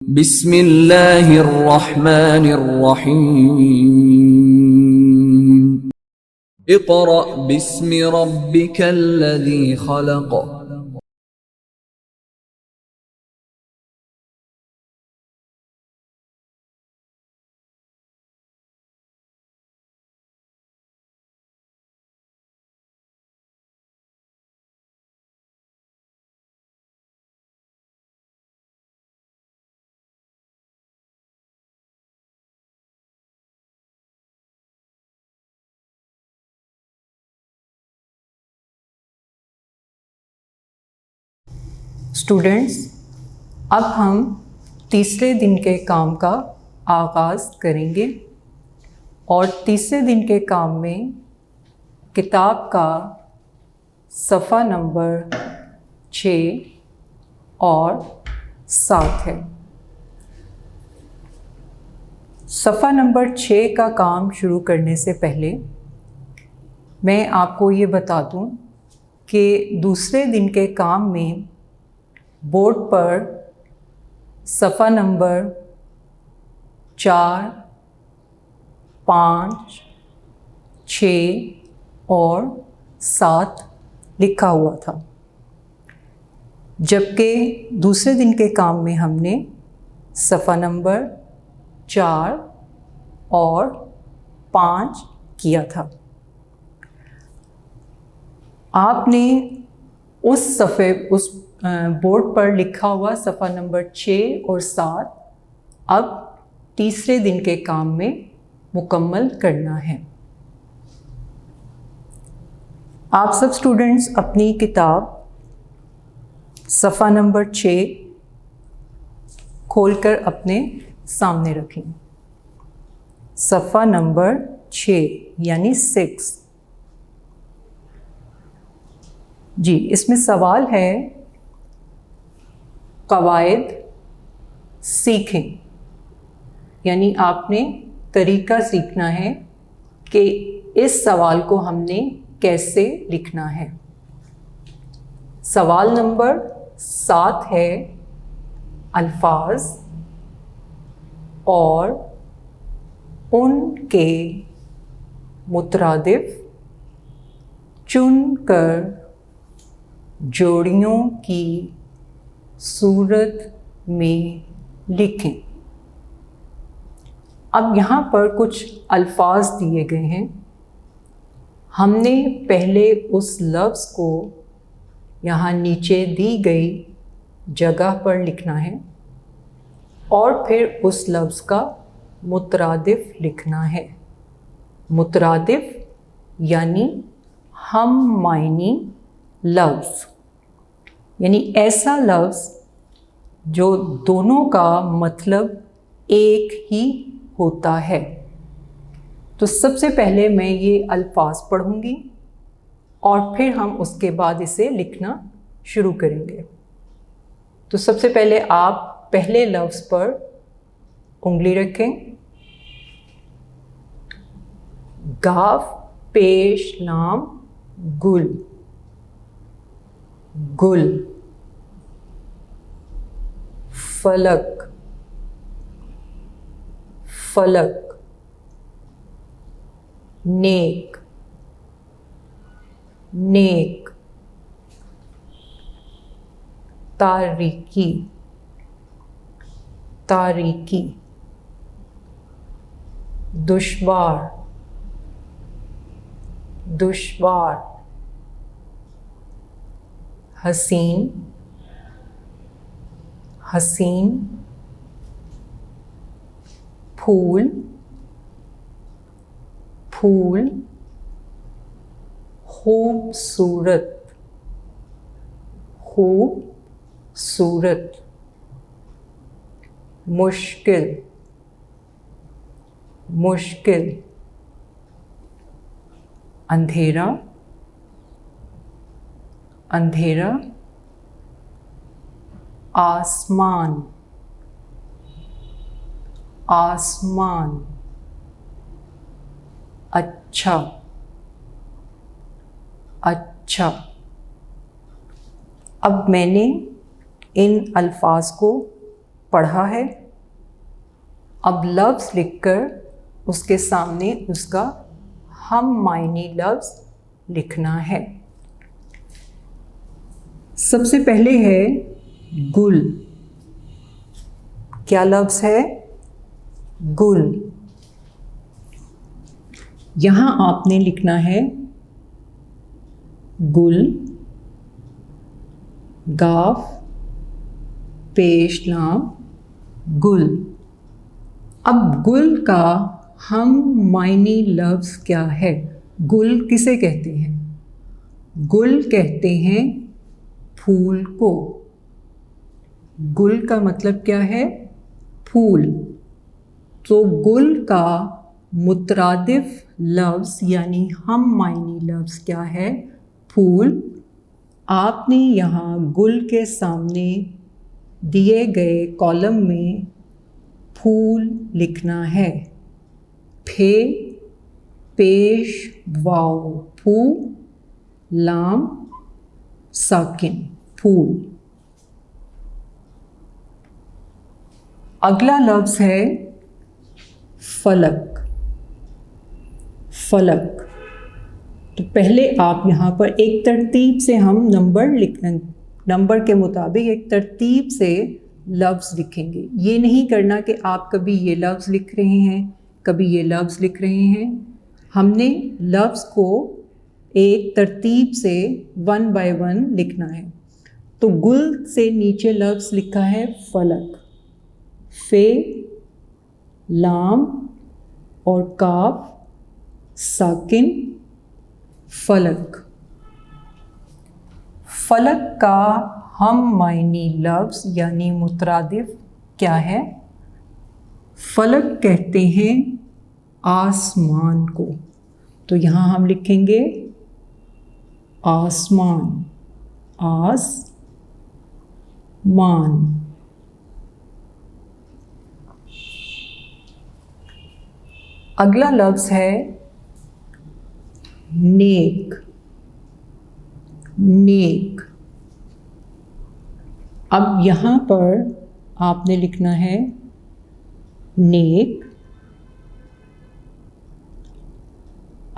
बिस्मिल्लाहिर्रहमानिर्रहीम। इक़रा बिस्मि रब्बिकल्लज़ी खलक़। स्टूडेंट्स, अब हम तीसरे दिन के काम का आगाज़ करेंगे और तीसरे दिन के काम में किताब का सफ़ा नंबर 6 और 7 है। सफ़ा नंबर 6 का काम शुरू करने से पहले मैं आपको ये बता दूं कि दूसरे दिन के काम में बोर्ड पर सफ़ा नंबर 4, 5, 6 और 7 लिखा हुआ था, जबकि दूसरे दिन के काम में हमने सफ़ा नंबर 4 और 5 किया था। आपने उस बोर्ड पर लिखा हुआ सफ़ा नंबर 6 और 7 अब तीसरे दिन के काम में मुकम्मल करना है। आप सब स्टूडेंट्स अपनी किताब सफ़ा नंबर 6 खोलकर अपने सामने रखें। सफ़ा नंबर 6 यानी 6 जी। इसमें सवाल है, कवायद सीखें, यानी आपने तरीका सीखना है कि इस सवाल को हमने कैसे लिखना है। सवाल नंबर 7 है, अल्फाज और उनके मुतरादिफ चुनकर जोड़ियों की सूरत में लिखें। अब यहाँ पर कुछ अल्फाज दिए गए हैं। हमने पहले उस लफ्ज़ को यहाँ नीचे दी गई जगह पर लिखना है और फिर उस लफ्ज़ का मुतरादिफ लिखना है। मुतरादिफ यानी हम मायनी लफ्ज़, यानी ऐसा लफ्ज़ जो दोनों का मतलब एक ही होता है। तो सबसे पहले मैं ये अल्फाज पढ़ूंगी और फिर हम उसके बाद इसे लिखना शुरू करेंगे। तो सबसे पहले आप पहले लफ्ज़ पर उंगली रखें। गाफ पेश नाम गुल, गुल। फलक, फलक। नेक, नेक। तारीकी, तारीकी। दुश्वार, दुश्वार। हसीन, हसीन। फूल, फूल। खूबसूरत, खूबसूरत। मुश्किल, मुश्किल। अंधेरा, अंधेरा। आसमान, आसमान। अच्छा, अच्छा। अब मैंने इन अल्फाज को पढ़ा है। अब लफ्ज़ लिखकर उसके सामने उसका हम मायनी लफ्ज़ लिखना है। सबसे पहले है गुल। क्या लफ्ज़ है? गुल। यहाँ आपने लिखना है गुल, गाफ पेश लाम गुल। अब गुल का हम मायनी लफ्ज़ क्या है? गुल किसे कहते हैं? गुल कहते हैं फूल को। गुल का मतलब क्या है? फूल। तो गुल का मुतरादिफ लफ्ज़ यानी हम मायनी लफ्ज़ क्या है? फूल। आपने यहाँ गुल के सामने दिए गए कॉलम में फूल लिखना है। फे पेश वाव फू लाम साकिन फूल। अगला लफ्ज़ है फलक। फलक। तो पहले आप यहाँ पर एक तरतीब से हम नंबर के मुताबिक एक तरतीब से लफ्ज़ लिखेंगे। ये नहीं करना कि आप कभी ये लफ्ज़ लिख रहे हैं, कभी ये लफ्ज़ लिख रहे हैं। हमने लफ्ज़ को एक तरतीब से 1 बाय 1 लिखना है। तो गुल से नीचे लफ्ज़ लिखा है फलक। फे लाम और काफ साकिन फलक। फलक का हम मायनी लफ्ज़ यानी मुतरादिफ क्या है? फलक कहते हैं आसमान को। तो यहाँ हम लिखेंगे आसमान, आसमान। अगला लफ्ज़ है नेक। नेक। अब यहाँ पर आपने लिखना है नेक।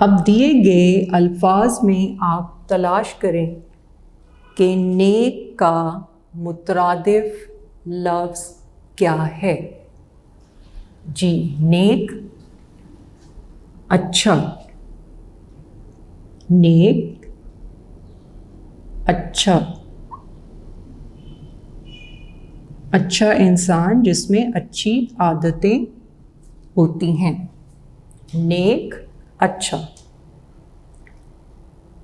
अब दिए गए अल्फाज में आप तलाश करें कि नेक का मुतरादिफ लफ्ज़ क्या है। जी, नेक अच्छा। नेक अच्छा। अच्छा इंसान जिसमें अच्छी आदतें होती हैं। नेक अच्छा।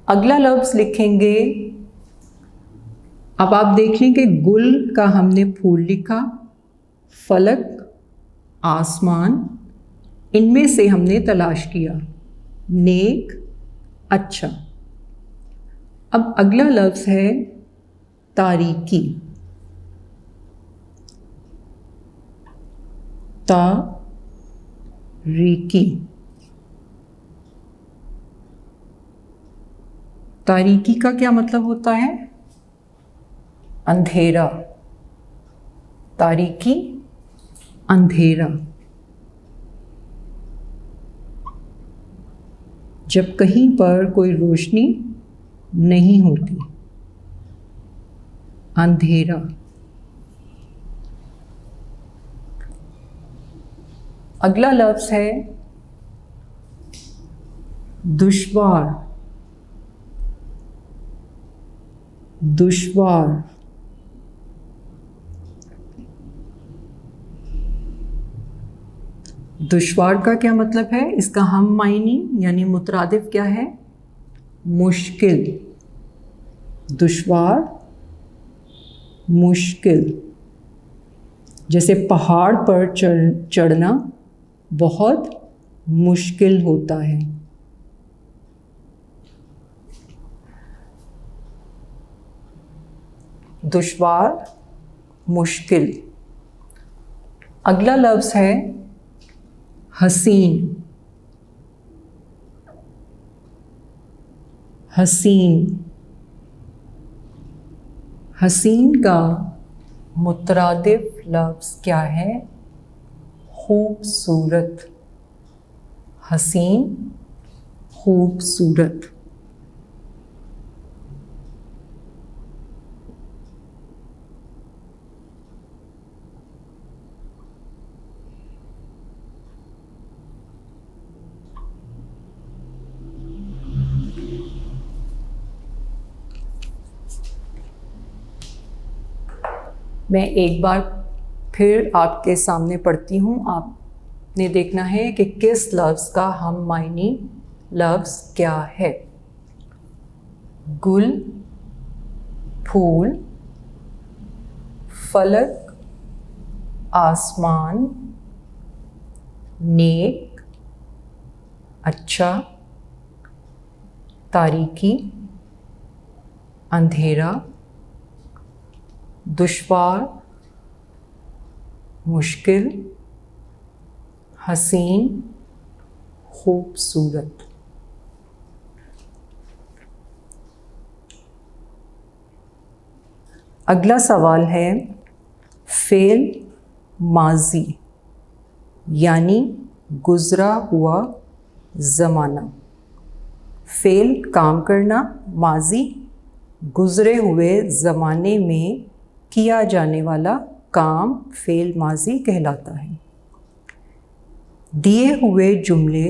अगला लफ्ज़ लिखेंगे। अब आप देख लें कि गुल का हमने फूल लिखा, फलक आसमान, इनमें से हमने तलाश किया नेक अच्छा। अब अगला लफ्ज़ है तारीकी। तारीकी। तारीकी का क्या मतलब होता है? अंधेरा। तारीकी अंधेरा। जब कहीं पर कोई रोशनी नहीं होती, अंधेरा। अगला लफ्ज़ है दुश्वार। दुश्वार। दुश्वार का क्या मतलब है? इसका हम मायनी यानी मुतरादिफ क्या है? मुश्किल। दुश्वार मुश्किल। जैसे पहाड़ पर चढ़ना बहुत मुश्किल होता है। दुश्वार मुश्किल। अगला लफ्ज़ है हसीन। हसीन। हसीन का मुतरादिफ लफ्ज़ क्या है? खूबसूरत, हसीन, खूबसूरत। मैं एक बार फिर आपके सामने पढ़ती हूँ। आपने देखना है कि किस लफ्ज़ का हम मायनी लफ्ज़ क्या है। गुल, फूल, फलक, आसमान, नेक, अच्छा, तारीकी, अंधेरा, दुश्वार, मुश्किल, हसीन, खूबसूरत। अगला सवाल है फ़ेल माजी यानी गुज़रा हुआ ज़माना। फ़ेल काम करना, माजी गुज़रे हुए ज़माने में किया जाने वाला काम फ़ेल माजी कहलाता है। दिए हुए जुमले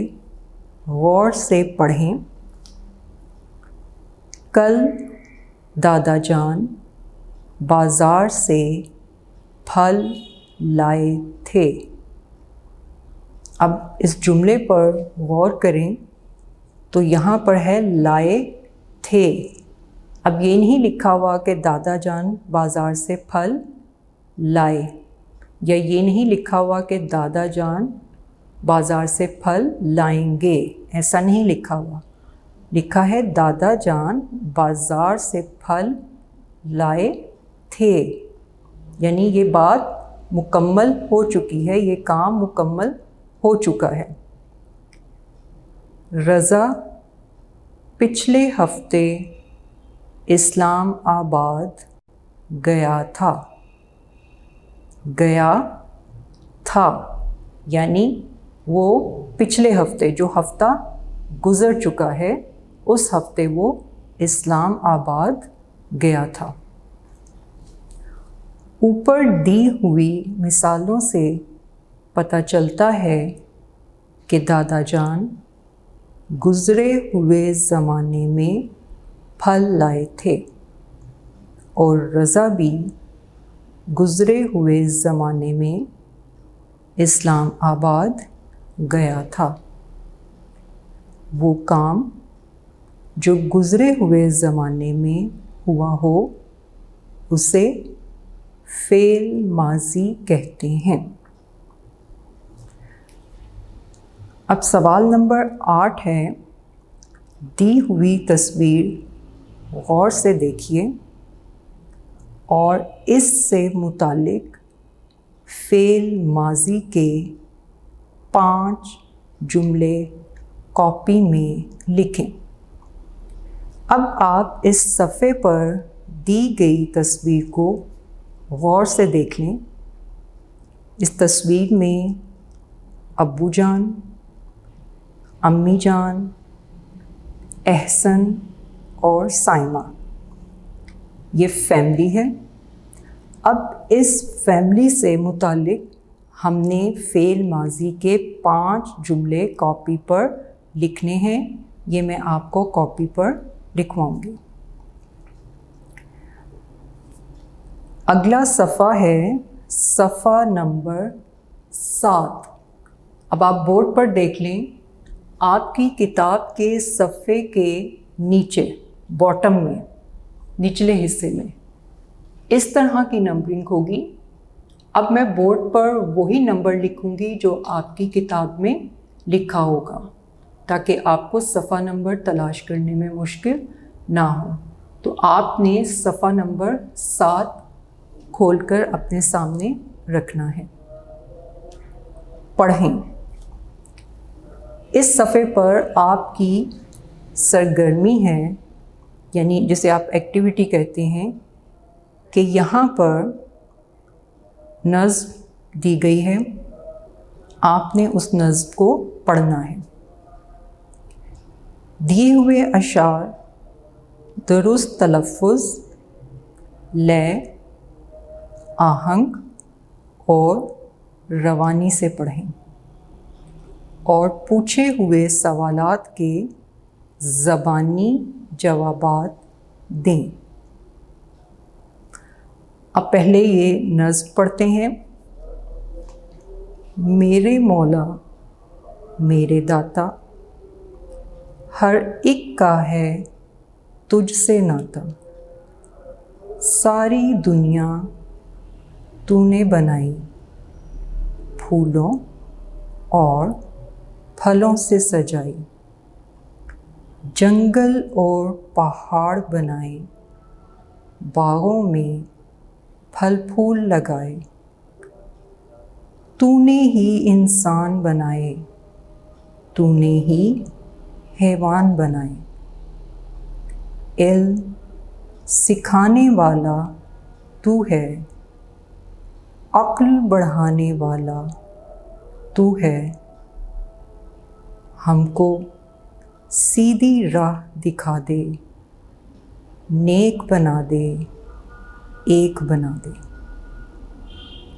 गौर से पढ़ें। कल दादा जान बाज़ार से फल लाए थे। अब इस जुमले पर गौर करें तो यहाँ पर है लाए थे। अब ये नहीं लिखा हुआ कि दादा जान बाज़ार से फल लाए, या ये नहीं लिखा हुआ कि दादा जान बाज़ार से फल लाएंगे, ऐसा नहीं लिखा हुआ। लिखा है दादा जान बाज़ार से फल लाए थे, यानी ये बात मुकम्मल हो चुकी है, ये काम मुकम्मल हो चुका है। रज़ा पिछले हफ्ते इस्लामाबाद गया था। गया था यानी वो पिछले हफ्ते, जो हफ्ता गुज़र चुका है, उस हफ्ते वो इस्लामाबाद गया था। ऊपर दी हुई मिसालों से पता चलता है कि दादा जान गुज़रे हुए ज़माने में फल लाए थे और रज़ा भी गुज़रे हुए ज़माने में इस्लामाबाद गया था। वो काम जो गुज़रे हुए ज़माने में हुआ हो उसे फ़ेल माज़ी कहते हैं। अब सवाल नंबर 8 है। दी हुई तस्वीर गौर से देखिए और इससे मुतालिक फ़ेल माज़ी के 5 जुमले कॉपी में लिखें। अब आप इस सफ़े पर दी गई तस्वीर को गौर से देख लें। इस तस्वीर में अब्बू जान, अम्मी जान, एहसन और साइमा, ये फैमिली है। अब इस फैमिली से मुतालिक हमने फ़ेल माज़ी के 5 जुमले कॉपी पर लिखने हैं। ये मैं आपको कॉपी पर लिखवाऊंगी। अगला सफ़ा है सफ़ा नंबर 7। अब आप बोर्ड पर देख लें, आपकी किताब के सफ़े के नीचे बॉटम में, निचले हिस्से में इस तरह की नंबरिंग होगी। अब मैं बोर्ड पर वही नंबर लिखूंगी जो आपकी किताब में लिखा होगा, ताकि आपको सफ़ा नंबर तलाश करने में मुश्किल ना हो। तो आपने सफ़ा नंबर 7 खोलकर अपने सामने रखना है। पढ़ें। इस सफ़े पर आपकी सरगर्मी है, यानी जिसे आप एक्टिविटी कहते हैं, कि यहाँ पर नज़्म दी गई है, आपने उस नज़्म को पढ़ना है। दिए हुए अशार दुरुस्त तलफ़ुज़, लय, आहंग और रवानी से पढ़ें और पूछे हुए सवालात के ज़बानी जवाबात दें। अब पहले ये नज़्म पढ़ते हैं। मेरे मौला मेरे दाता, हर एक का है तुझसे नाता। सारी दुनिया तूने बनाई, फूलों और फलों से सजाई। जंगल और पहाड़ बनाए, बागों में फल फूल लगाए। तूने ही इंसान बनाए, तूने ही हैवान बनाए। इल्म सिखाने वाला तू है, अक्ल बढ़ाने वाला तू है। हमको सीधी राह दिखा दे, नेक बना दे, एक बना दे।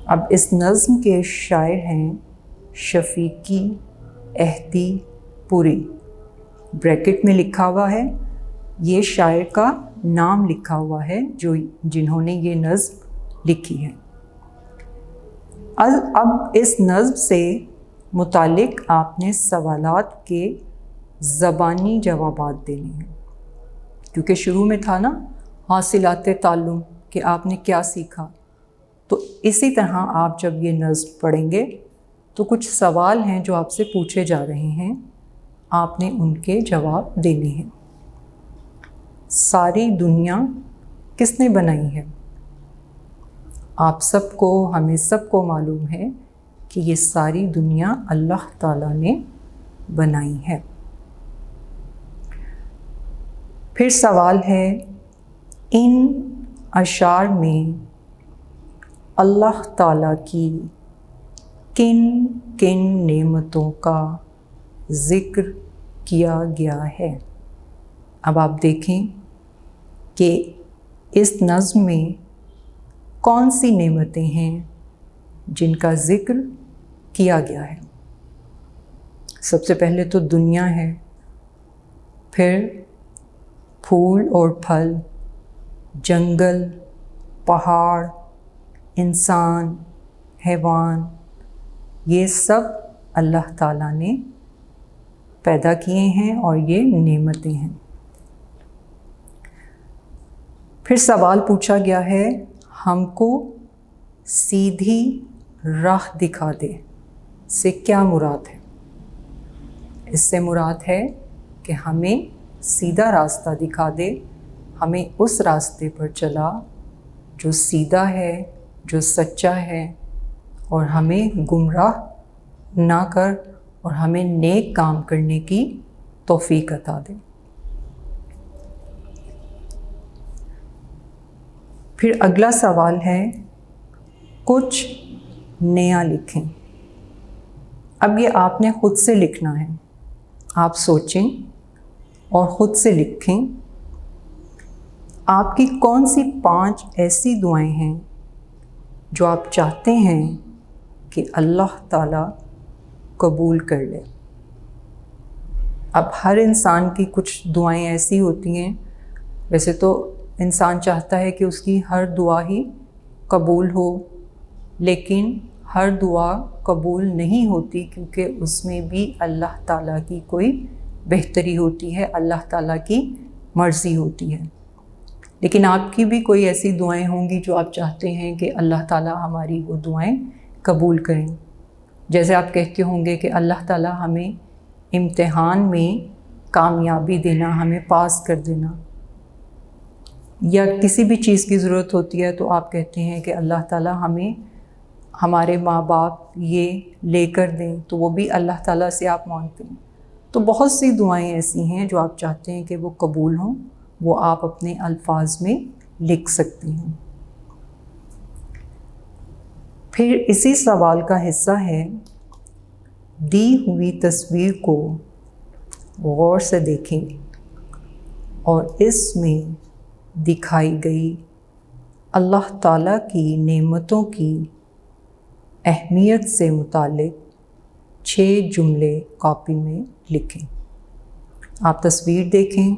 अब इस नज़्म के शायर हैं शफ़ीकी अहदी पुरी। ब्रैकेट में लिखा हुआ है, ये शायर का नाम लिखा हुआ है जो जिन्होंने ये नज़्म लिखी है। अब इस नज़्म से मुतालिक आपने सवालात के ज़बानी जवाबात देने हैं, क्योंकि शुरू में था ना हासिलाते ताल्लुम कि आपने क्या सीखा। तो इसी तरह आप जब ये नज़्म पढ़ेंगे तो कुछ सवाल हैं जो आपसे पूछे जा रहे हैं, आपने उनके जवाब देने हैं। सारी दुनिया किसने बनाई है? आप सबको, हमें सबको मालूम है कि ये सारी दुनिया अल्लाह ताला ने बनाई है। फिर सवाल है, इन अशार में अल्लाह ताला की किन किन नेमतों का ज़िक्र किया गया है? अब आप देखें कि इस नज़्म में कौन सी नेमतें हैं जिनका ज़िक्र किया गया है। सबसे पहले तो दुनिया है, फिर फूल और फल, जंगल, पहाड़, इंसान, हैवान, ये सब अल्लाह ताला ने पैदा किए हैं और ये नेमतें हैं। फिर सवाल पूछा गया है, हमको सीधी राह दिखा दे से क्या मुराद है? इससे मुराद है कि हमें सीधा रास्ता दिखा दे, हमें उस रास्ते पर चला जो सीधा है, जो सच्चा है, और हमें गुमराह ना कर और हमें नेक काम करने की तौफीक अता दे। फिर अगला सवाल है, कुछ नया लिखें। अब ये आपने ख़ुद से लिखना है। आप सोचें और ख़ुद से लिखें, आपकी कौन सी 5 ऐसी दुआएं हैं जो आप चाहते हैं कि अल्लाह ताला कबूल कर ले। अब हर इंसान की कुछ दुआएं ऐसी होती हैं, वैसे तो इंसान चाहता है कि उसकी हर दुआ ही कबूल हो, लेकिन हर दुआ कबूल नहीं होती, क्योंकि उसमें भी अल्लाह ताला की कोई बेहतरी होती है, अल्लाह ताला की मर्ज़ी होती है। लेकिन आपकी भी कोई ऐसी दुआएं होंगी जो आप चाहते हैं कि अल्लाह ताला हमारी वो दुआएं कबूल करें। जैसे आप कहते होंगे कि अल्लाह ताला हमें इम्तिहान में कामयाबी देना, हमें पास कर देना, या किसी भी चीज़ की ज़रूरत होती है तो आप कहते हैं कि अल्लाह ताला हमें हमारे माँ बाप ये लेकर दें, तो वो भी अल्लाह ताला से आप मांगते हैं। तो बहुत सी दुआएं ऐसी हैं जो आप चाहते हैं कि वो कबूल हों, वो आप अपने अल्फाज में लिख सकते हैं। फिर इसी सवाल का हिस्सा है, दी हुई तस्वीर को गौर से देखें और इसमें दिखाई गई अल्लाह ताला की नेमतों की अहमियत से मुतालिक 6 जुमले कॉपी में लिखें। आप तस्वीर देखें,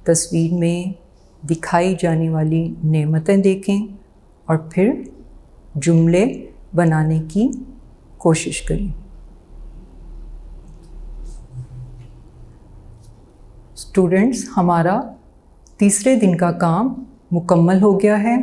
तस्वीर में दिखाई जाने वाली नेमतें देखें और फिर जुमले बनाने की कोशिश करें। स्टूडेंट्स, हमारा तीसरे दिन का काम मुकम्मल हो गया है।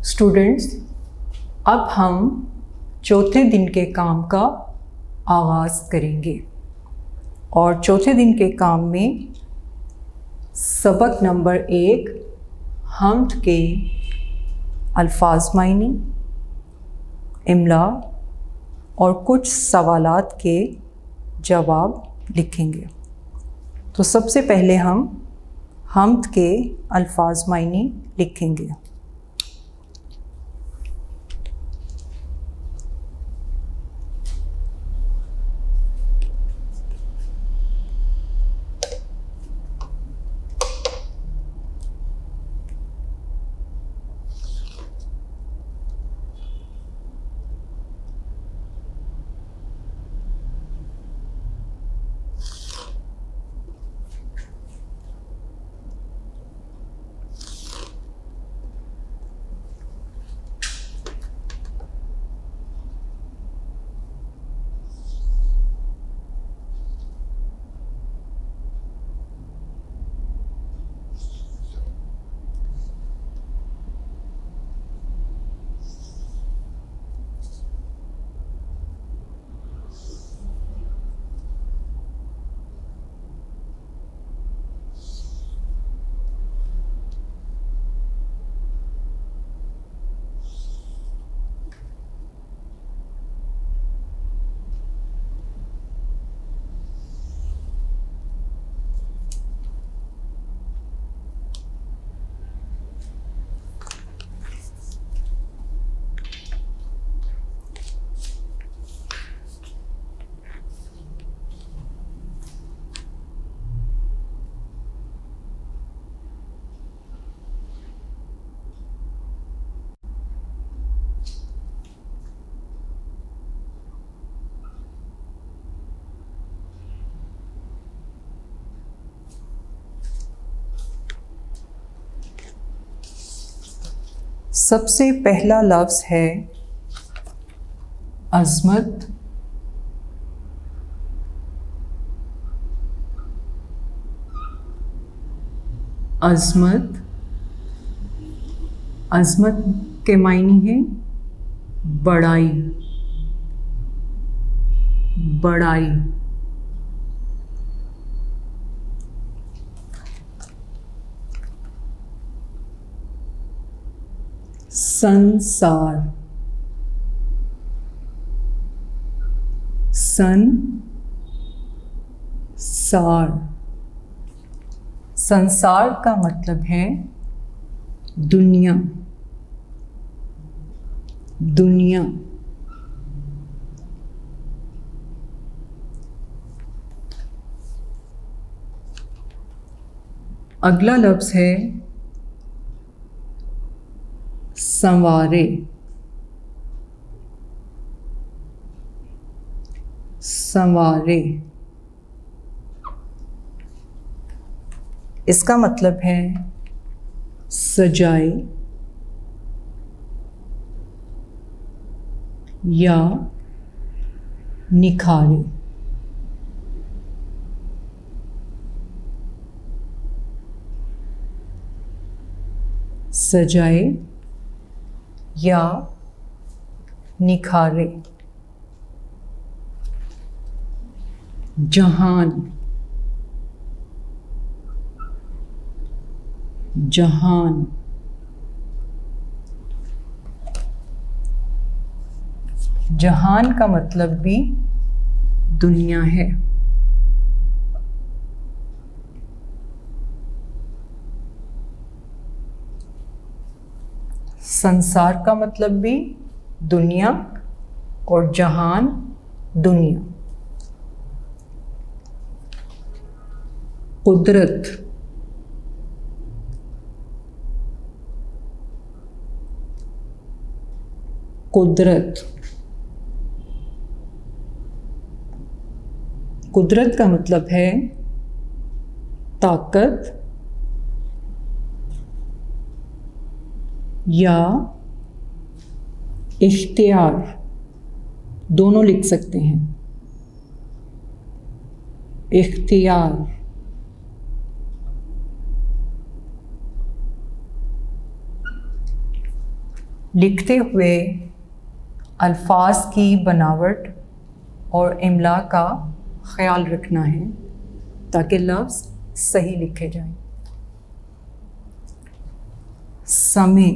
स्टूडेंट्स, अब हम चौथे दिन के काम का आगाज़ करेंगे और चौथे दिन के काम में सबक नंबर 1 हम्द के अल्फाज मायनी, इमला और कुछ सवालात के जवाब लिखेंगे। तो सबसे पहले हम हम्द के अल्फाज मायनी लिखेंगे। सबसे पहला लफ्ज़ है अज़मत, अज़मत। अज़मत के मायने हैं बड़ाई, बड़ाई। संसार, संसार। संसार का मतलब है दुनिया, दुनिया। अगला लफ्ज़ है संवारे, संवारे। इसका मतलब है सजाए या निखारे। सजाए या निखारे। जहान, जहान। जहान का मतलब भी दुनिया है। संसार का मतलब भी दुनिया और जहान दुनिया। कुदरत, कुदरत। कुदरत का मतलब है ताकत या इख्तियार, दोनों लिख सकते हैं। इख्तियार। लिखते हुए अल्फाज की बनावट और इमला का ख्याल रखना है ताकि लफ्ज़ सही लिखे जाएं। समय,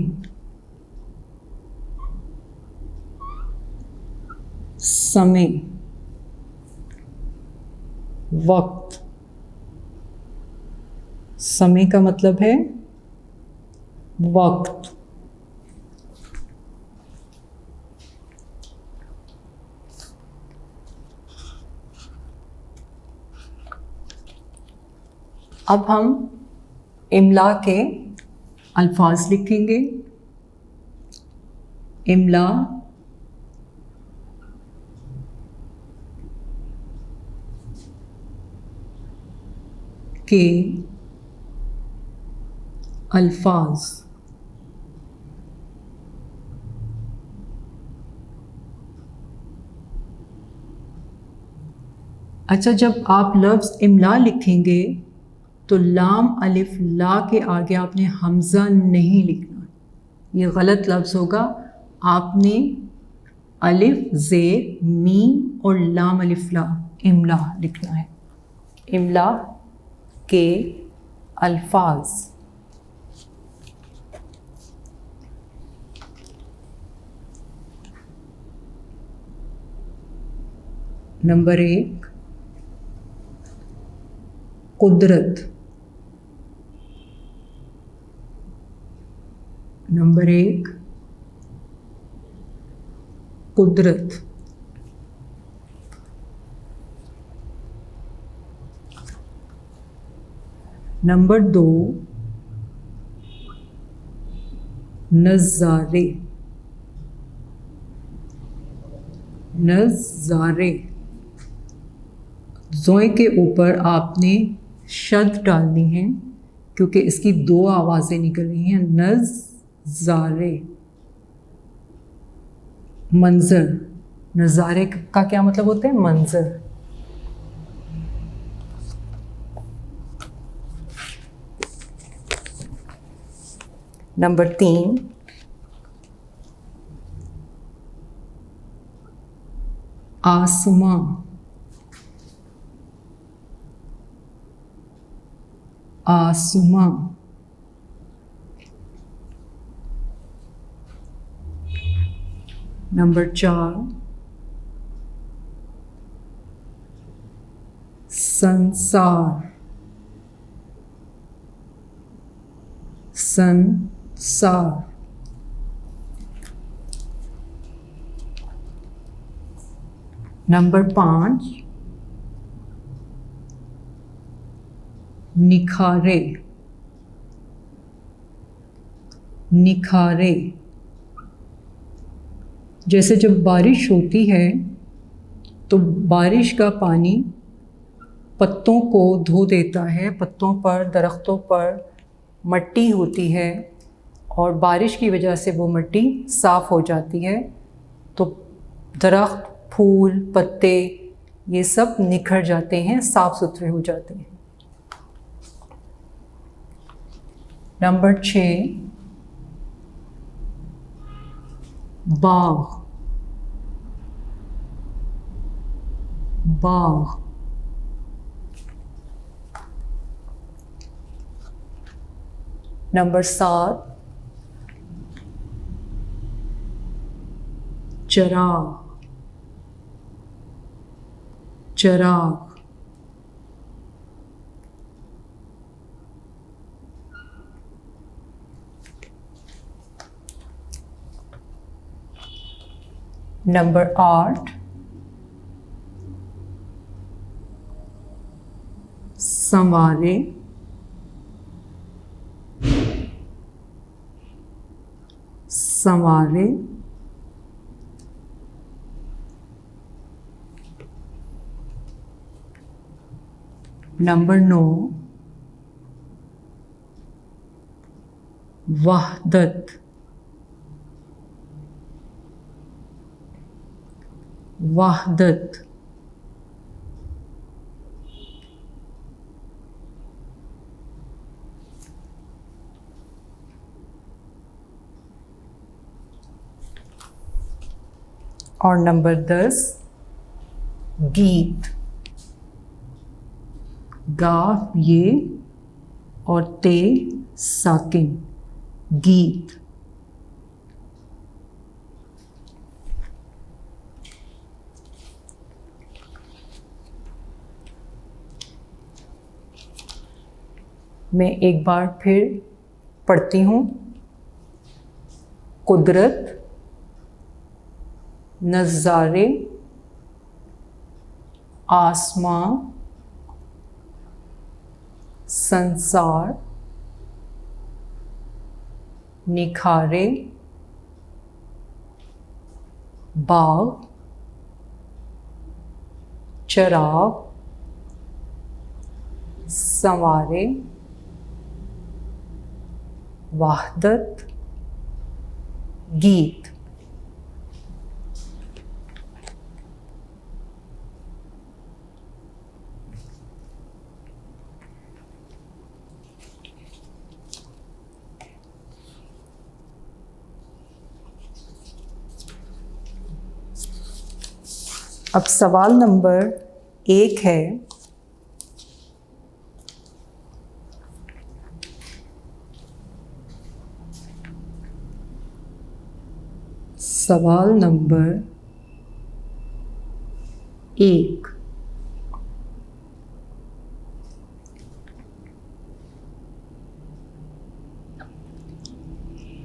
समय। वक्त। समय का मतलब है वक्त। अब हम इमला के अल्फाज लिखेंगे। इमला के अल्फाज। अच्छा, जब आप लफ्ज़ इमला लिखेंगे तो लाम अलिफ ला के आगे आपने हमज़ा नहीं लिखना, ये गलत लफ्ज़ होगा। आपने अलिफ ज़ेर मीम और लाम अलिफ ला इमला लिखना है। इमला के अल्फाज। नंबर 1 कुदरत। नंबर 1 कुदरत। नंबर 2 नज़ारे। नज़ारे। ज़ोए के ऊपर आपने शद डालनी है क्योंकि इसकी 2 आवाज़ें निकल रही हैं। नज़ारे। मंज़र। नज़ारे का क्या मतलब होता है? मंज़र। नंबर 3 आसमां। आसमां। नंबर 4 संसार। संसार। नंबर 5 निखारे। निखारे। जैसे जब बारिश होती है तो बारिश का पानी पत्तों को धो देता है, पत्तों पर, दरख्तों पर मट्टी होती है और बारिश की वजह से वो मिट्टी साफ़ हो जाती है, तो दरख्त, फूल, पत्ते ये सब निखर जाते हैं, साफ़ सुथरे हो जाते हैं। नंबर 6, बाग। बाग। नंबर 7, चराग। चराग। नंबर 8, संवारे। संवारे। नंबर 9, वहदत। वहदत। और नंबर 10, गीत। गाफ ये और ते साकिन, गीत। मैं एक बार फिर पढ़ती हूँ। कुदरत, नज़ारे, आसमां, संसार, निखारे, बाग, चराग, संवारे, वहदत, गीत। अब सवाल नंबर 1 है, सवाल नंबर 1,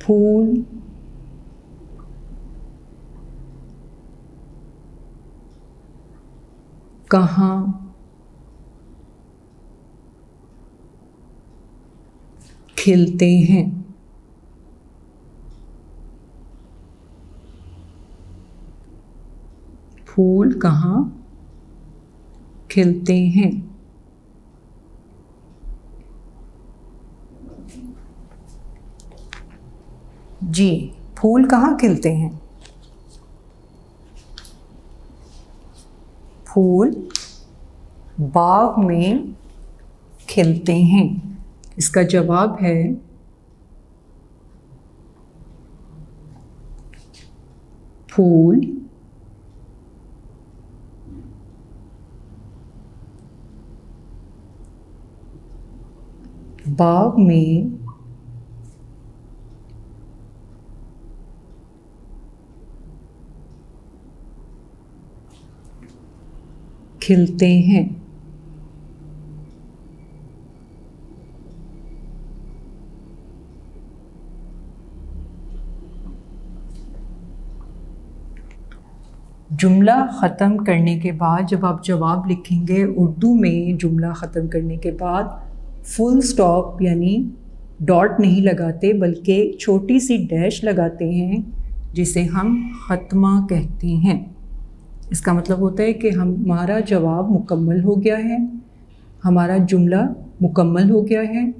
फूल कहाँ खिलते हैं? फूल कहाँ खिलते हैं? जी, फूल कहाँ खिलते हैं? फूल बाग में खिलते हैं। इसका जवाब है फूल बाग में खिलते हैं। जुमला ख़त्म करने के बाद जब आप जवाब लिखेंगे उर्दू में, जुमला ख़त्म करने के बाद फुल स्टॉप यानी डॉट नहीं लगाते बल्कि छोटी सी डैश लगाते हैं, जिसे हम ख़त्मा कहते हैं। इसका मतलब होता है कि हमारा जवाब मुकम्मल हो गया है, हमारा जुमला मुकम्मल हो गया है।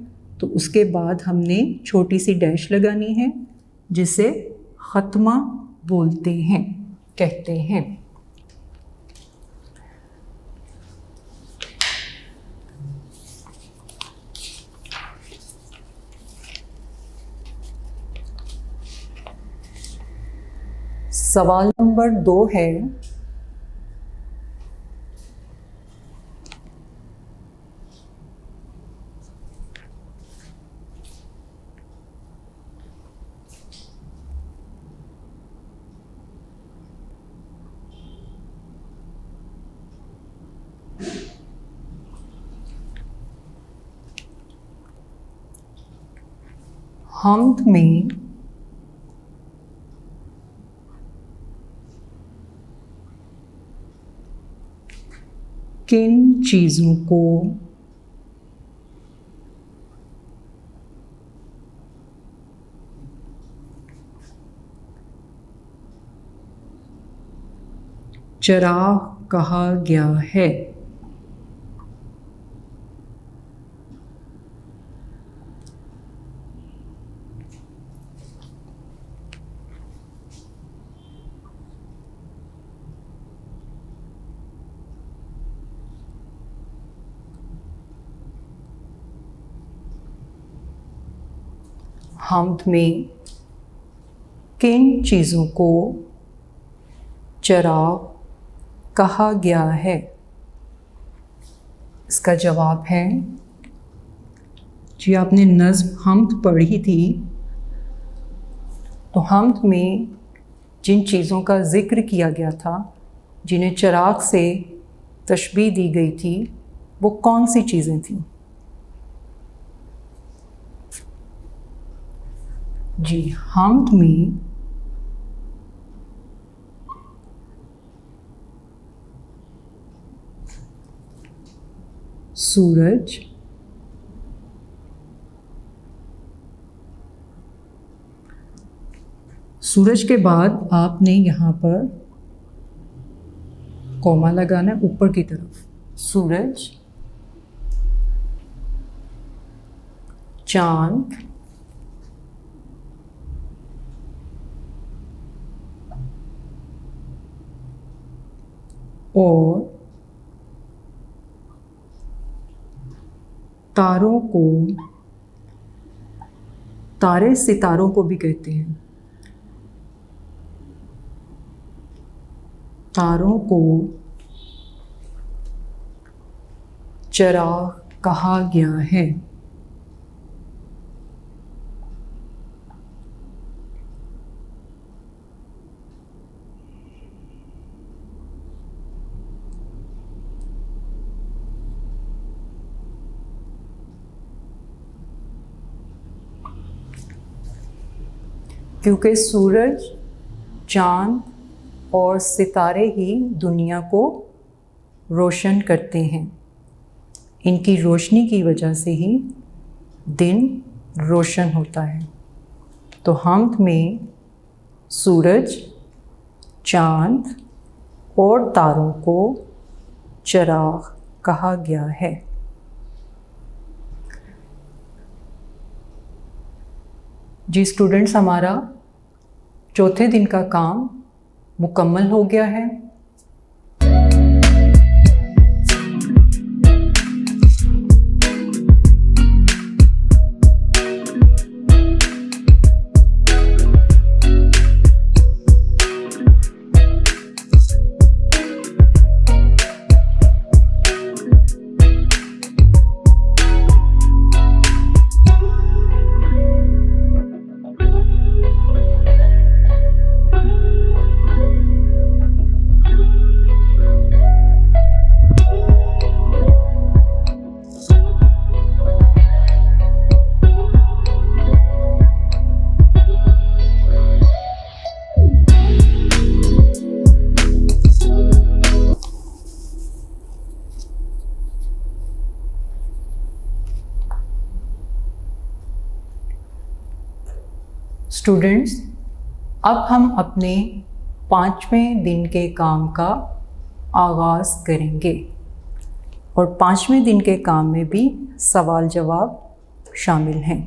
तो उसके बाद हमने छोटी सी डैश लगानी है जिसे ख़त्मा बोलते हैं, कहते हैं। सवाल नंबर 2 है, हम्द में किन चीज़ों को चिराग कहा गया है? हम्द में किन चीज़ों को चिराग कहा गया है? इसका जवाब है जी, आपने नज़्म हम्द पढ़ी थी, तो हम्द में जिन चीज़ों का ज़िक्र किया गया था, जिन्हें चिराग से तशबीह दी गई थी, वो कौन सी चीज़ें थीं? जी, हम्द में सूरज, सूरज के बाद आपने यहाँ पर कॉमा लगाना है ऊपर की तरफ। सूरज, चांद, और तारों को, तारे सितारों को भी कहते हैं, तारों को चिराग कहा गया है। क्योंकि सूरज, चाँद और सितारे ही दुनिया को रोशन करते हैं। इनकी रोशनी की वजह से ही दिन रोशन होता है। तो हम्द में सूरज, चाँद और तारों को चिराग कहा गया है। जी स्टूडेंट्स, हमारा चौथे दिन का काम मुकम्मल हो गया है। स्टूडेंट्स, अब हम अपने 5वें दिन के काम का आगाज़ करेंगे और 5वें दिन के काम में भी सवाल जवाब शामिल हैं।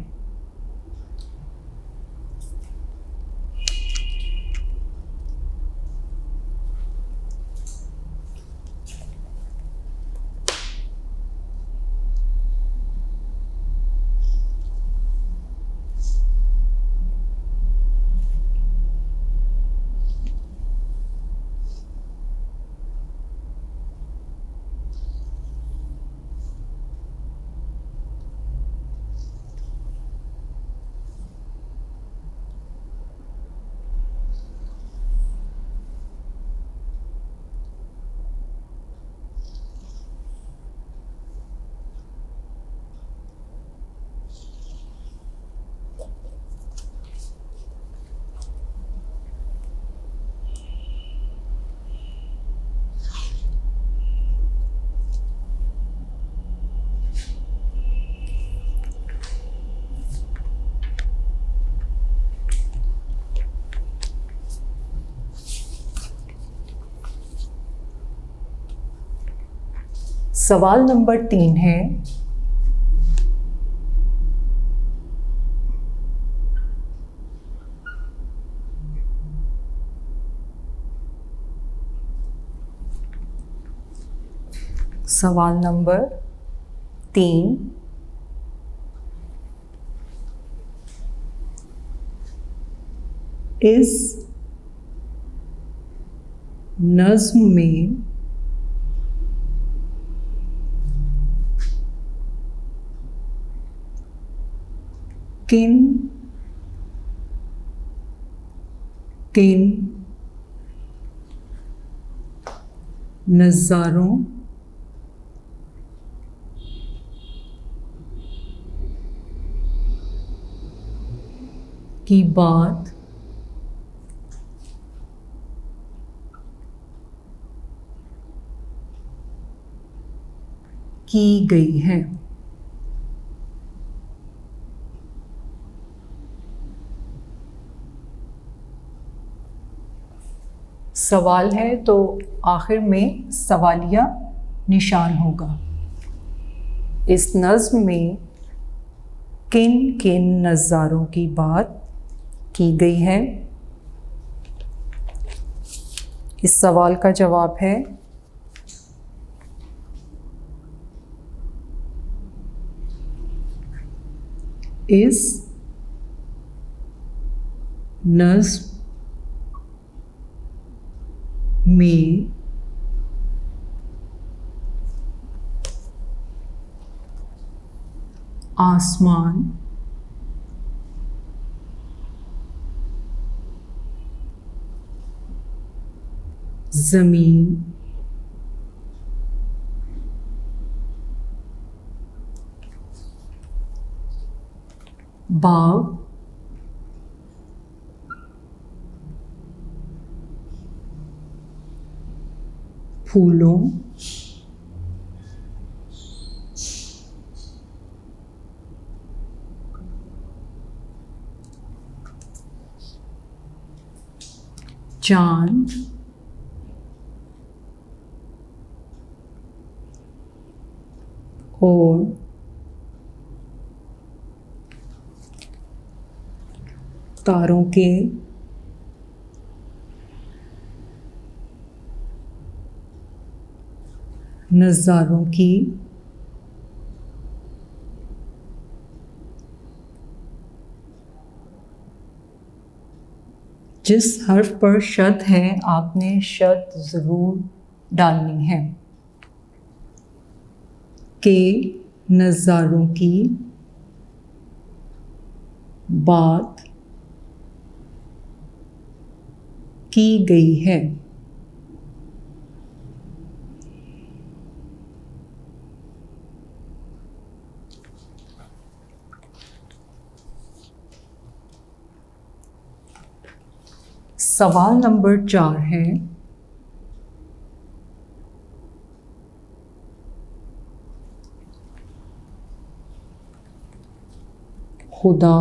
सवाल नंबर 3 है, सवाल नंबर 3, इस नज़्म में किन किन नज़ारों की बात की गई है? सवाल है तो आखिर में सवालिया निशान होगा। इस नज़्म में किन किन नज़ारों की बात की गई है? इस सवाल का जवाब है इस नज़्म में आसमान ज़मीन बाग फूलों चांद और तारों के नज़ारों की जिस हर्फ पर शद है आपने शद ज़रूर डालनी है। के नज़ारों की बात की गई है। सवाल नंबर 4 है, खुदा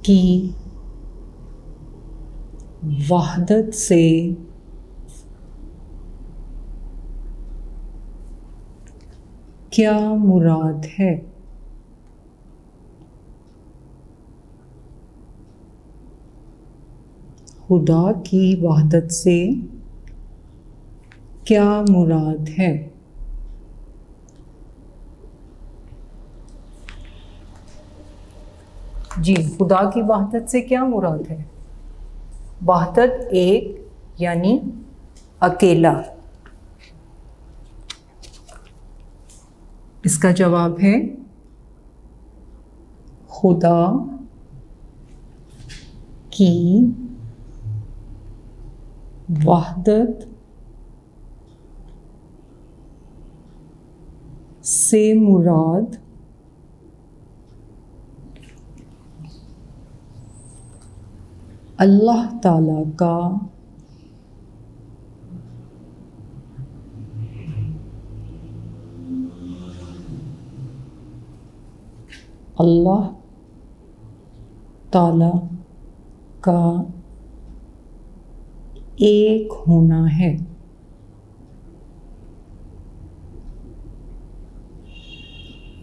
की वहदत से क्या मुराद है? खुदा की वहदत से क्या मुराद है? जी, खुदा की वहदत से क्या मुराद है? वहदत एक यानी अकेला। इसका जवाब है खुदा की वहदत से मुराद अल्लाह ताला का अल्लाह ताला का एक होना है।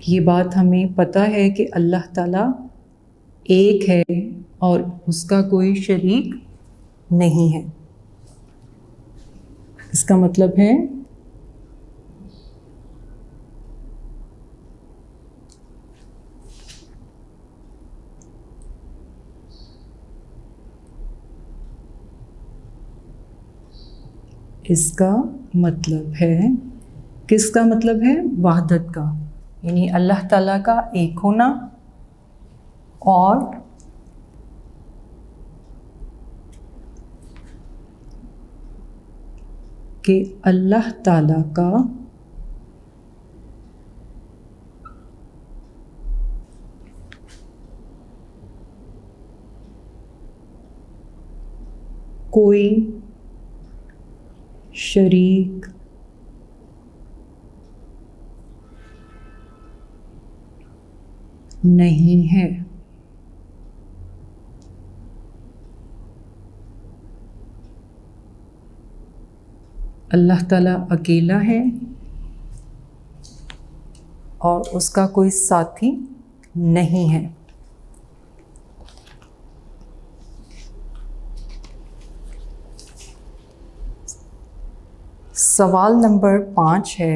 ये बात हमें पता है कि अल्लाह ताला एक है और उसका कोई शरीक नहीं है। इसका मतलब है इसका मतलब है किसका मतलब है? वहदत का, यानी अल्लाह ताला का एक होना और कि अल्लाह ताला का कोई शरीक नहीं है। अल्लाह ताला अकेला है और उसका कोई साथी नहीं है। सवाल नंबर 5 है,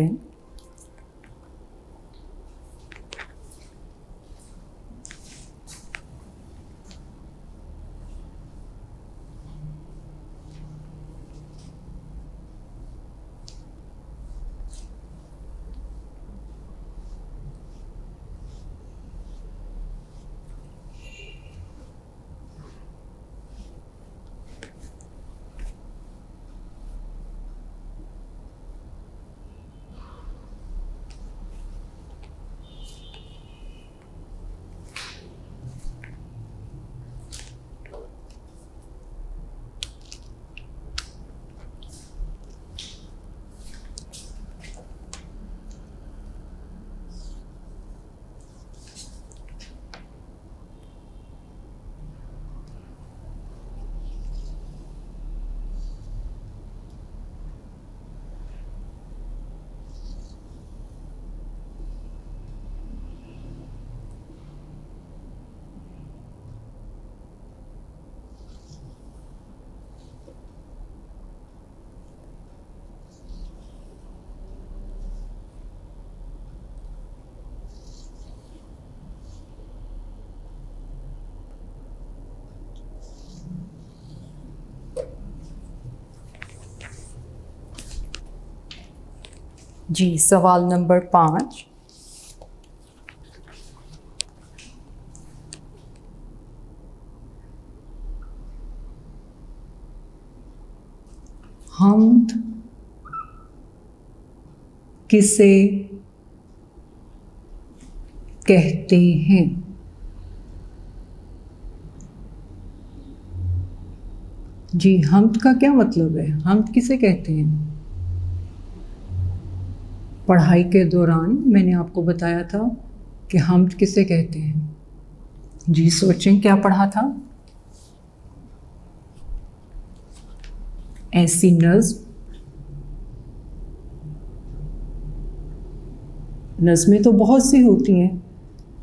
जी सवाल नंबर 5, हम्द किसे कहते हैं? जी, हम्द का क्या मतलब है? हम्द किसे कहते हैं? पढ़ाई के दौरान मैंने आपको बताया था कि हम्द किसे कहते हैं। जी सोचें, क्या पढ़ा था? ऐसी नज़्म नज़में तो बहुत सी होती हैं,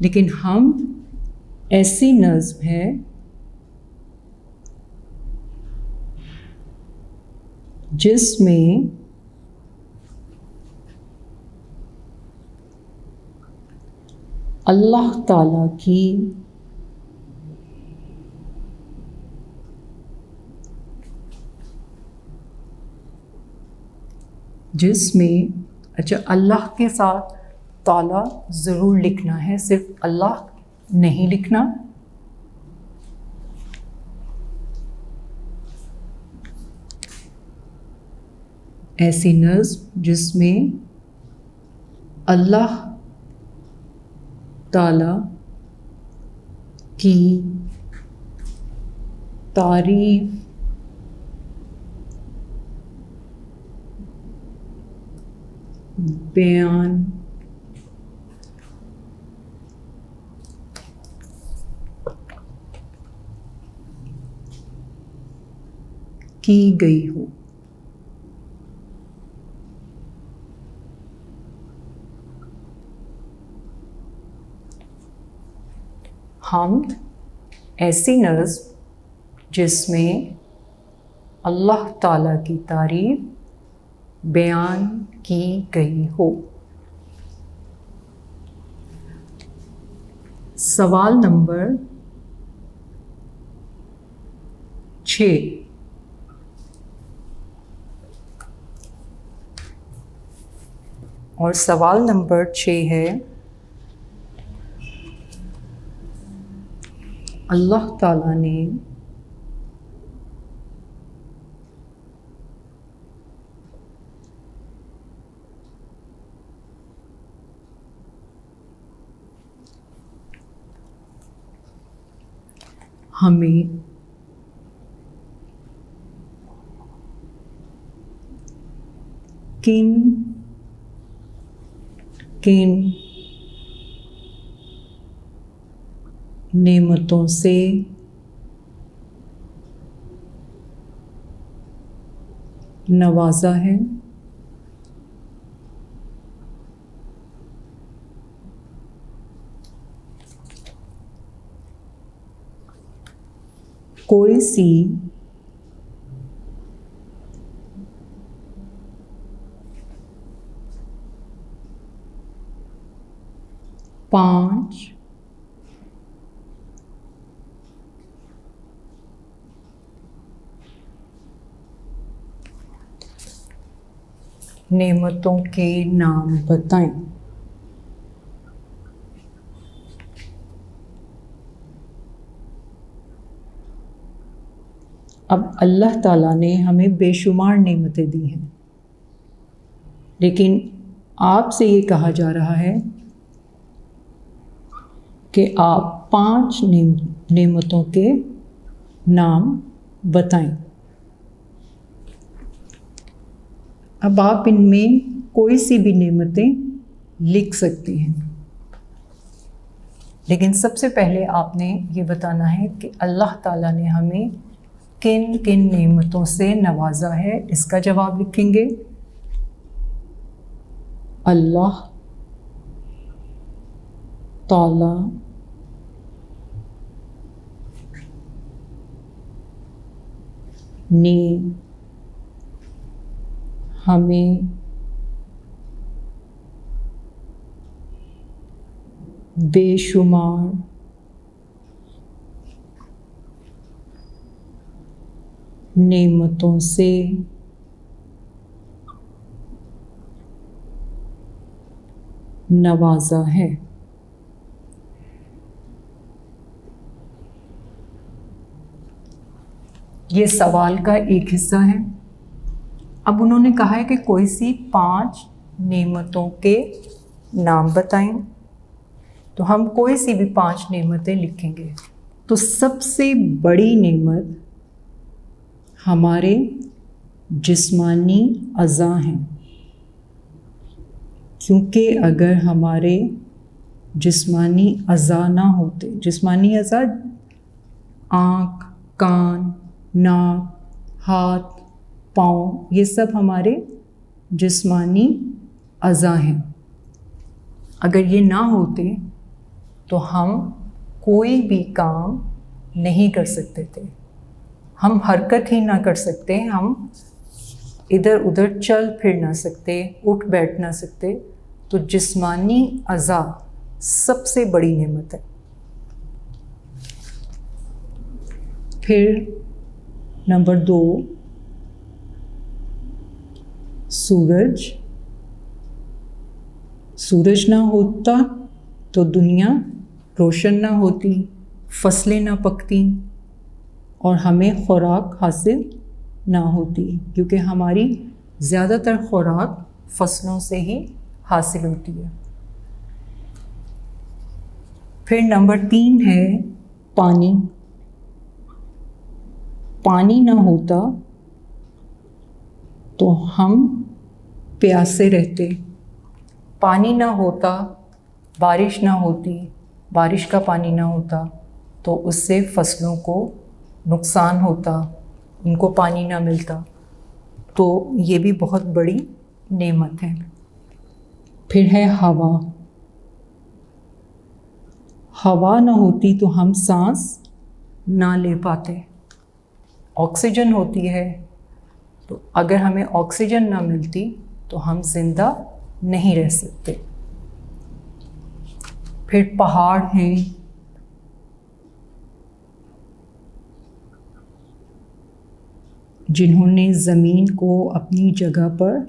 लेकिन हम ऐसी नज़्म है जिसमें अल्लाह ताला की अल्लाह के साथ ताला ज़रूर लिखना है, सिर्फ अल्लाह नहीं लिखना। ऐसी नज़्म जिसमें अल्लाह ताला की तारीफ़ बयान की गई हो। हम्द ऐसी नज़्म जिसमें अल्लाह ताला की तारीफ़ बयान की गई हो। सवाल नंबर 6। और सवाल नंबर 6 है, अल्लाह ताला ने हमें किन किन नेमतों से नवाजा है। कोई सी पांच नेमतों के नाम बताएं। अब अल्लाह ताला ने हमें बेशुमार नेमतें दी हैं, लेकिन आपसे ये कहा जा रहा है कि आप 5 नेमतों के नाम बताएं। अब आप इनमें कोई सी भी नेमतें लिख सकती हैं, लेकिन सबसे पहले आपने ये बताना है कि अल्लाह ताला ने हमें किन किन नेमतों से नवाजा है। इसका जवाब लिखेंगे, अल्लाह ताला ने हमें बेशुमार नेमतों से नवाजा है। ये सवाल का एक हिस्सा है। अब उन्होंने कहा है कि कोई सी 5 नेमतों के नाम बताएं, तो हम कोई सी भी 5 नेमतें लिखेंगे। तो सबसे बड़ी नेमत हमारे जिस्मानी अज़ा हैं, क्योंकि अगर हमारे जिस्मानी अज़ा ना होते, जिस्मानी अज़ा आँख, कान, नाक, हाथ, पाँव, ये सब हमारे जिस्मानी अज़ा हैं। अगर ये ना होते तो हम कोई भी काम नहीं कर सकते थे, हम हरकत ही ना कर सकते, हम इधर उधर चल फिर ना सकते, उठ बैठ ना सकते। तो जिस्मानी अज़ा सबसे बड़ी नेमत है। फिर नंबर 2, सूरज। सूरज ना होता तो दुनिया रोशन ना होती, फसलें ना पकती और हमें खुराक हासिल ना होती, क्योंकि हमारी ज़्यादातर खुराक फसलों से ही हासिल होती है। फिर नंबर 3 है पानी। पानी ना होता तो हम प्यासे रहते, पानी ना होता, बारिश ना होती, बारिश का पानी ना होता तो उससे फसलों को नुकसान होता, उनको पानी ना मिलता। तो ये भी बहुत बड़ी नेमत है। फिर है हवा। हवा ना होती तो हम सांस ना ले पाते। ऑक्सीजन होती है, तो अगर हमें ऑक्सीजन ना मिलती तो हम जिंदा नहीं रह सकते। फिर पहाड़ हैं, जिन्होंने ज़मीन को अपनी जगह पर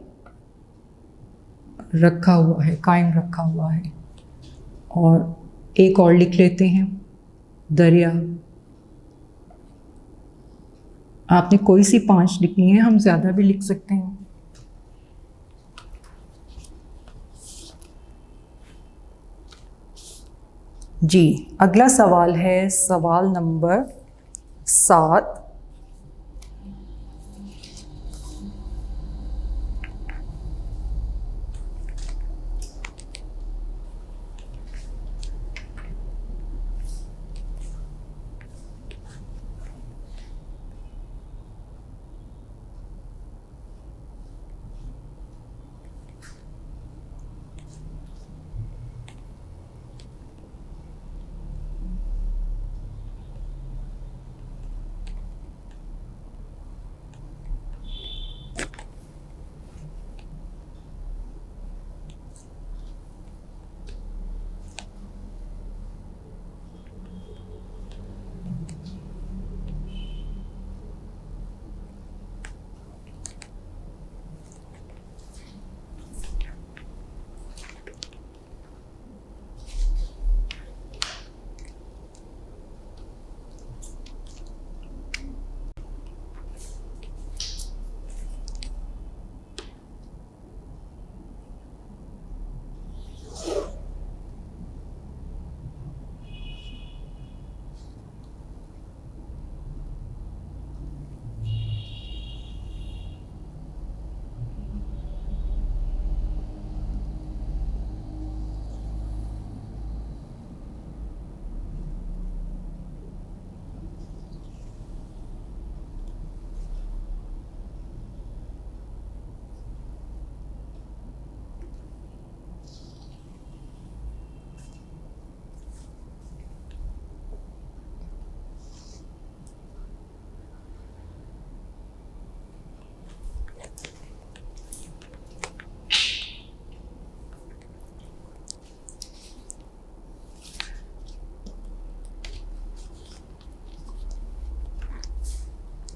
रखा हुआ है, कायम रखा हुआ है। और एक और लिख लेते हैं, दरिया। आपने कोई सी 5 लिखनी है, हम ज़्यादा भी लिख सकते हैं। जी, अगला सवाल है सवाल नंबर 7।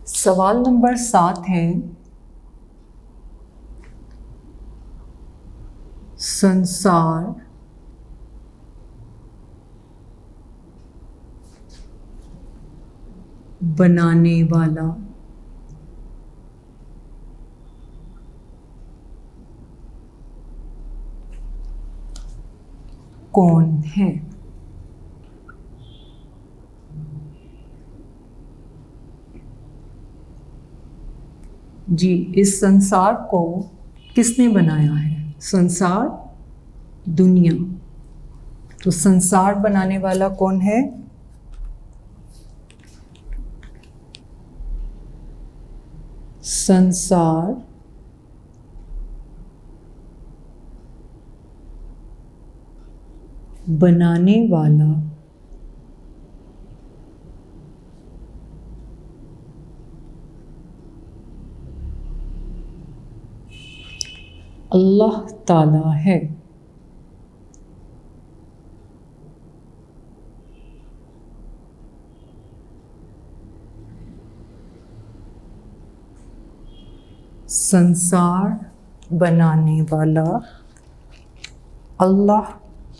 सवाल नंबर 7 है, संसार बनाने वाला कौन है? जी, इस संसार को किसने बनाया है? संसार, दुनिया। तो संसार बनाने वाला कौन है? संसार बनाने वाला, अल्लाह ताला है। संसार बनाने वाला अल्लाह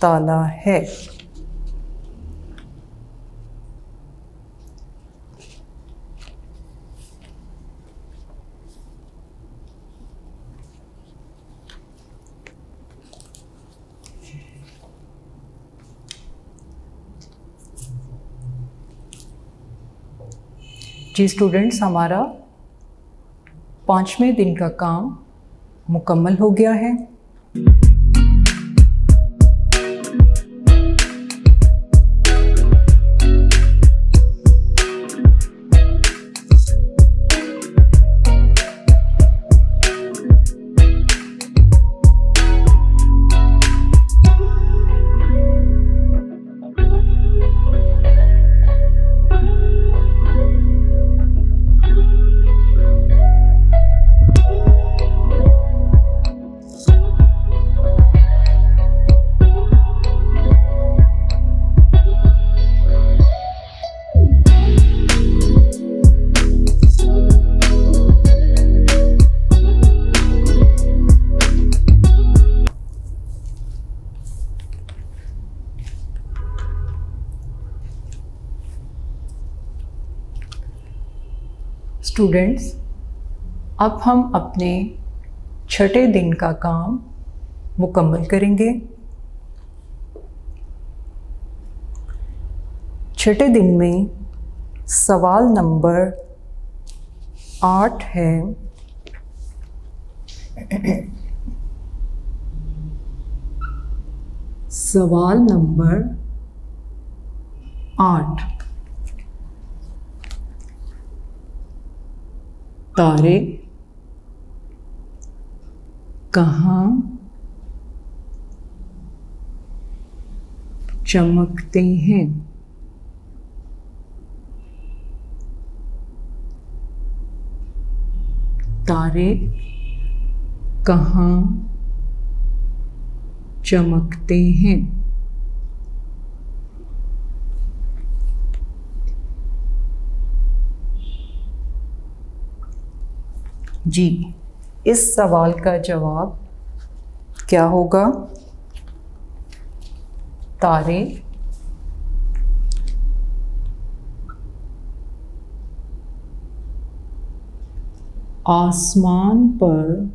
ताला है। जी स्टूडेंट्स, हमारा 5वें दिन का काम मुकम्मल हो गया है। स्टूडेंट्स, अब हम अपने 6ठे दिन का काम मुकम्मल करेंगे। 6ठे दिन में सवाल नंबर 8 है। सवाल नंबर 8, तारे कहाँ चमकते हैं? तारे कहाँ चमकते हैं? जी, इस सवाल का जवाब क्या होगा? तारे आसमान पर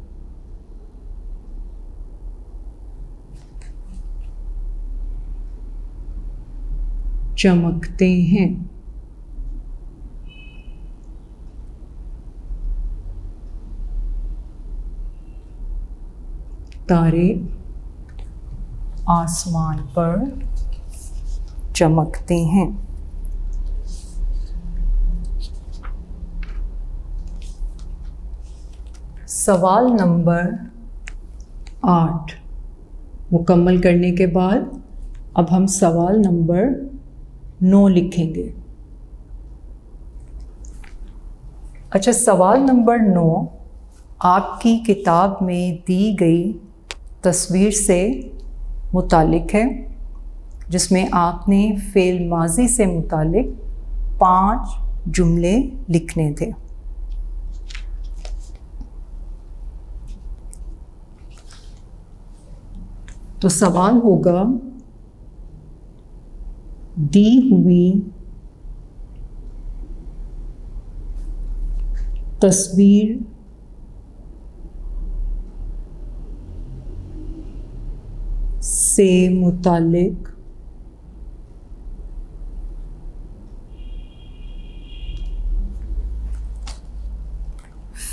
चमकते हैं। तारे आसमान पर चमकते हैं। सवाल नंबर 8 मुकम्मल करने के बाद अब हम सवाल नंबर 9 लिखेंगे। अच्छा, सवाल नंबर 9 आपकी किताब में दी गई तस्वीर से मुतालिक है, जिसमें आपने फ़ेल माज़ी से मुतालिक 5 जुमले लिखने थे। तो सवाल होगा, दी हुई तस्वीर से मुतालिक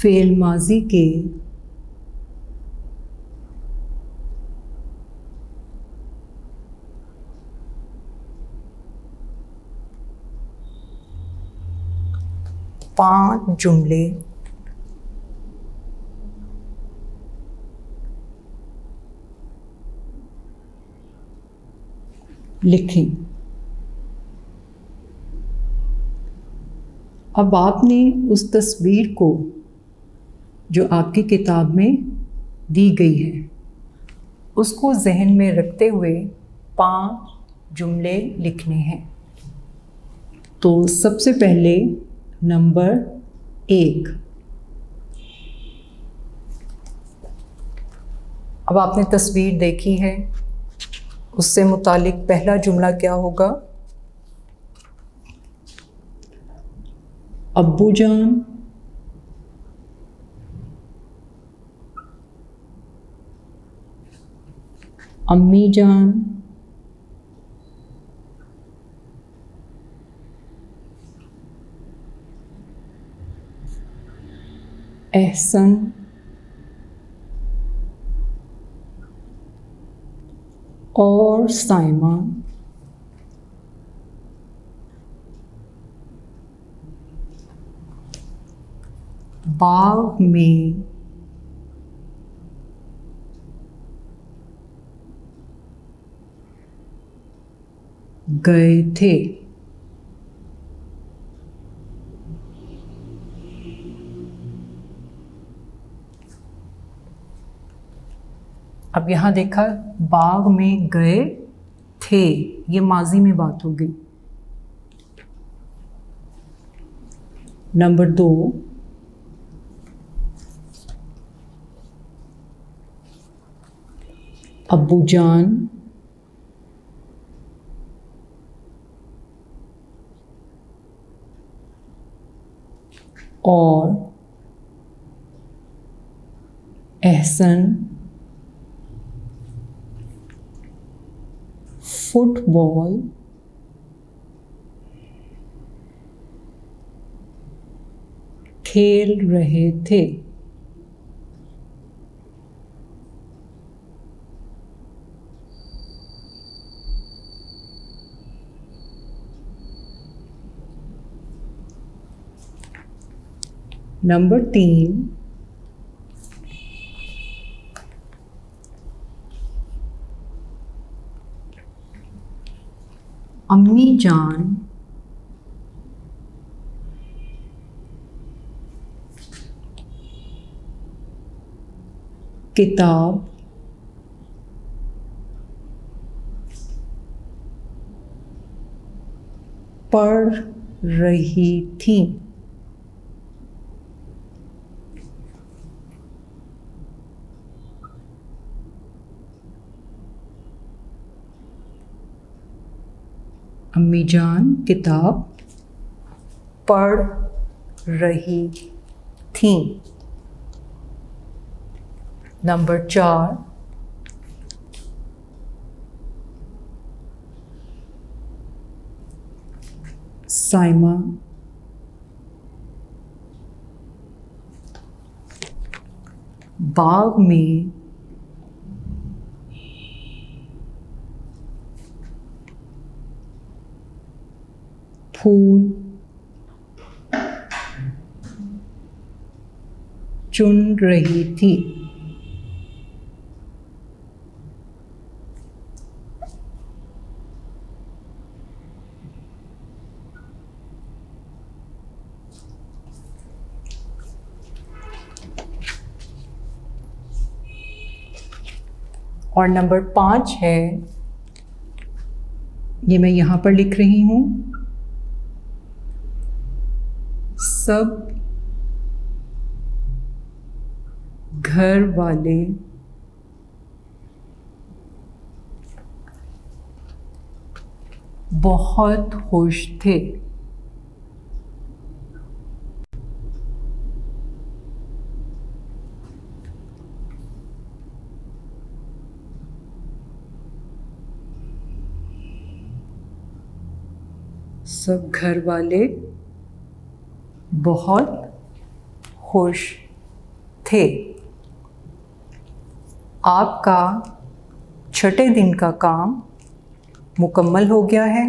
फ़ेल माज़ी के पांच जुमले लिखें। अब आपने उस तस्वीर को जो आपकी किताब में दी गई है उसको जहन में रखते हुए 5 जुमले लिखने हैं। तो सबसे पहले नंबर 1। अब आपने तस्वीर देखी है, उससे मुतालिक पहला जुमला क्या होगा? अब्बू जान अम्मी जान एहसन और साइमा बाग में गए थे। अब यहाँ देखा, बाग में गए थे, ये माजी में बात हो गई। नंबर 2, अब्बू जान और एहसन फुटबॉल खेल रहे थे। नंबर 3, अम्मी जान किताब पढ़ रही थी। अम्मी जान किताब पढ़ रही थी। नंबर 4, साइमा बाग में फूल चुन रही थी। और नंबर 5 है, ये मैं यहाँ पर लिख रही हूँ, सब घर वाले बहुत खुश थे। सब घर वाले बहुत खुश थे। आपका छठे दिन का काम मुकम्मल हो गया है।